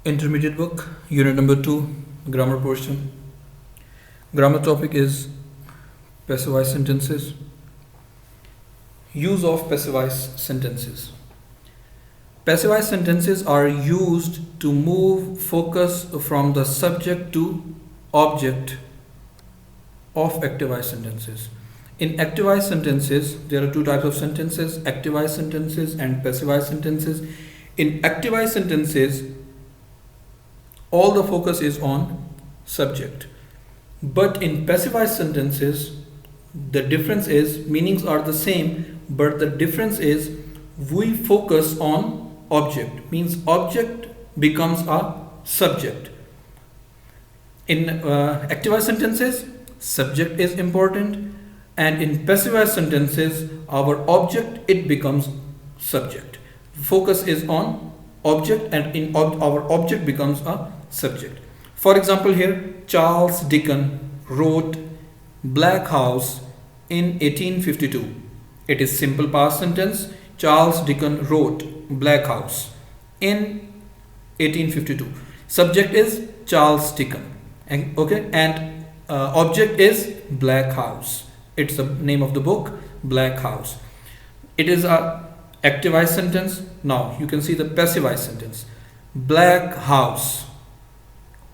Intermediate book, unit number 2, grammar portion. Grammar topic is passive sentences. Use of passive sentences. Passive sentences are used to move focus from the subject to object of active sentences. In active sentences, there are two types of sentences, active sentences and passive sentences. In active sentences, all the focus is on subject. But in passive sentences, the difference is meanings are the same, but the difference is we focus on object, means object becomes a subject. In active sentences, subject is important, and in passive sentences, our object it becomes subject. Focus is on object, and our object becomes a subject. For example, here Charles Dickens wrote Black House in 1852. It is simple past sentence. Charles Dickens wrote Black House in 1852. Subject is Charles Dickens, okay, and object is Black House. It's the name of the book, Black House. It is a active sentence. Now you can see the passive sentence. Black House,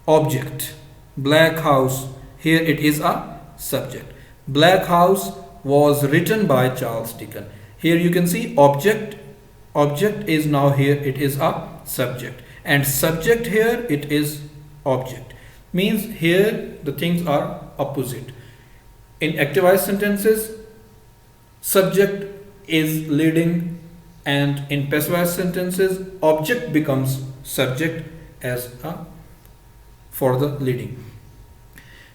object. Black House, here it is a subject. Black House was written by Charles Dickens. Here you can see object is now here it is a subject, and subject here it is object, means here the things are opposite. In active sentences, subject is leading, and in passive sentences, object becomes subject as a for the leading.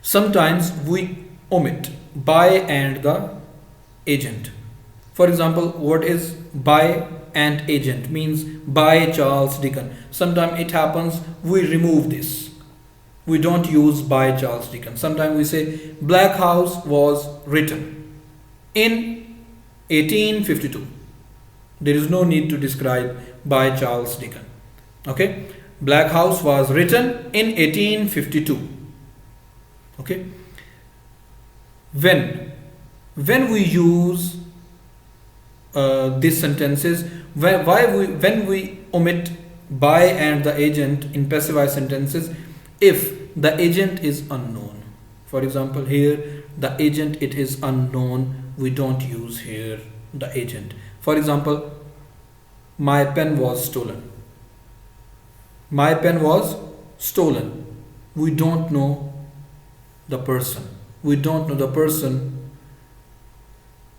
Sometimes we omit by and the agent. For example, what is by and agent? Means by Charles Dickens. Sometimes it happens we remove this. We don't use by Charles Dickens. Sometimes we say Black House was written in 1852. There is no need to describe by Charles Dickens. Okay, Black House was written in 1852. Okay, when we use these sentences, when we omit by and the agent in passive sentences, if the agent is unknown. For example, here the agent it is unknown, we don't use here the agent. For example, my pen was stolen. My pen was stolen. We don't know the person. We don't know the person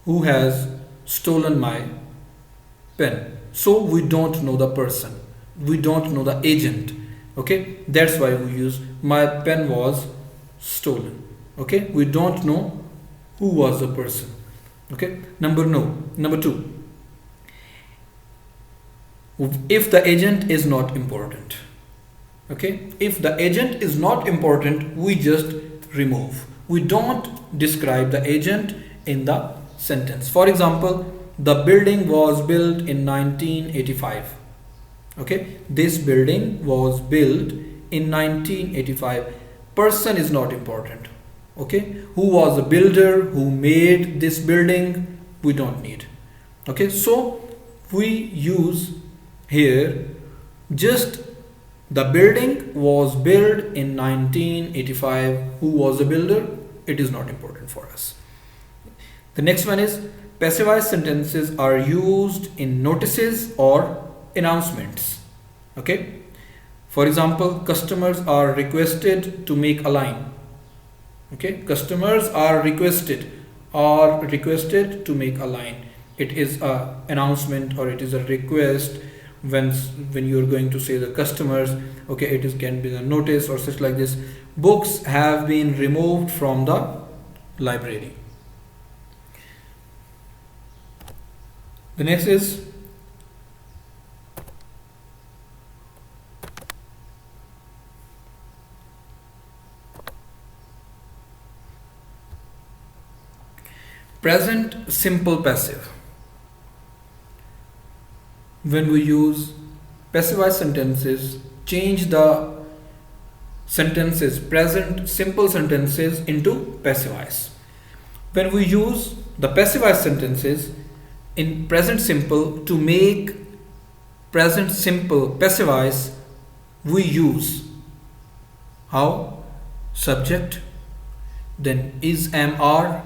who has stolen my pen. So we don't know the person. We don't know the agent. Okay, that's why we use my pen was stolen. Okay, we don't know who was the person. Okay, number 2. If the agent is not important. Okay, if the agent is not important, we just remove. We don't describe the agent in the sentence. For example, the building was built in 1985. Okay, this building was built in 1985. Person is not important. Okay, who was the builder, who made this building, we don't need. Okay, so we use here just the building was built in 1985. Who was the builder? It is not important for us. The next one is passive sentences are used in notices or announcements. Okay, for example, customers are requested to make a line. Okay, customers are requested to make a line. It is a announcement or it is a request. When you're going to say the customers, okay, it can be the notice or such like this. Books have been removed from the library. The next is present simple passive. When we use passive sentences, change the sentences, present simple sentences, into passive voice. When we use the passive voice sentences in present simple, to make present simple passive voice, we use how? Subject, then is, am, are,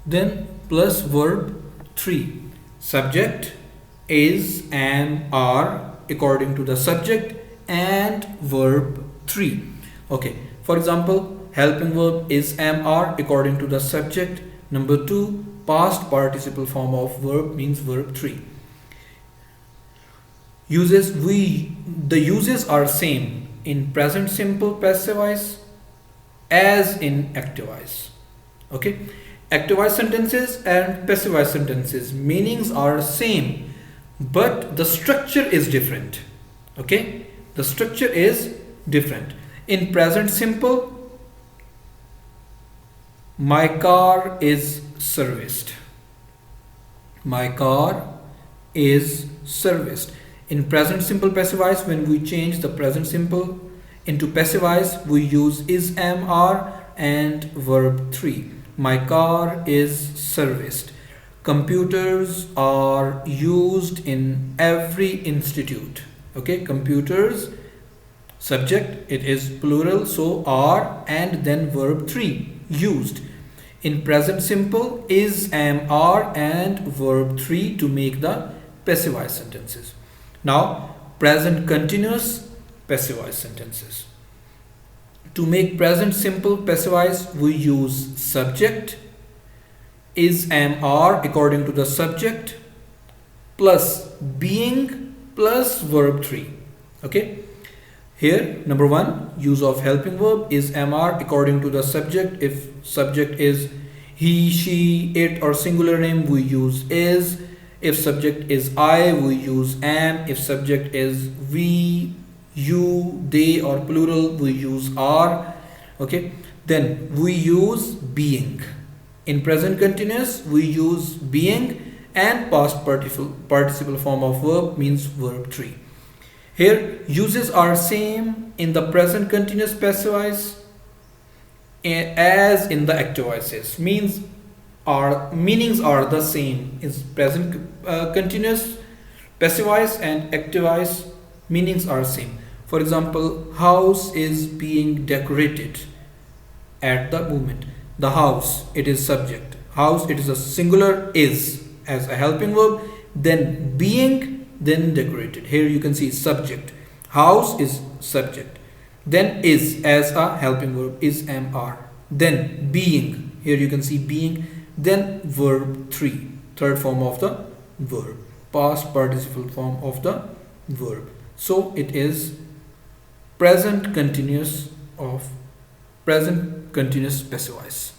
then plus verb 3. Subject, is, am, are according to the subject, and verb 3. Okay, for example, helping verb is, am, are according to the subject. Number 2, past participle form of verb means verb 3. Uses, the uses are same in present simple passive voice as in active voice. Okay, active voice sentences and passive voice sentences meanings are same, but the structure is different. Okay, the structure is different. In present simple, my car is serviced. My car is serviced. In present simple passive voice, when we change the present simple into passive voice, we use is, am, are, and verb 3. My car is serviced. Computers are used in every institute. Okay, computers, subject, it is plural, so are, and then verb 3, used. In present simple, is, am, are, and verb 3 to make the passive voice sentences. Now, present continuous passive voice sentences. To make present simple passive voice, we use subject, is, am, are according to the subject, plus being, plus verb 3. Okay, here number 1, use of helping verb is, am, are according to the subject. If subject is he, she, it, or singular name, we use is. If subject is I, we use am. If subject is we, you, they, or plural, we use are. Okay, then we use being. In present continuous, we use being, and past participle form of verb means verb 3. Here uses are same in the present continuous passive voice as in the active voices. Meanings are the same. Is present continuous passive voice and active voice, meanings are same. For example, house is being decorated at the moment. The house, it is subject. House, it is a singular, is as a helping verb, then being, then decorated. Here you can see subject. House is subject. Then is as a helping verb, is, am, are. Then being. Here you can see being. Then verb 3, third form of the verb, past participle form of the verb. So it is present continuous passive voice.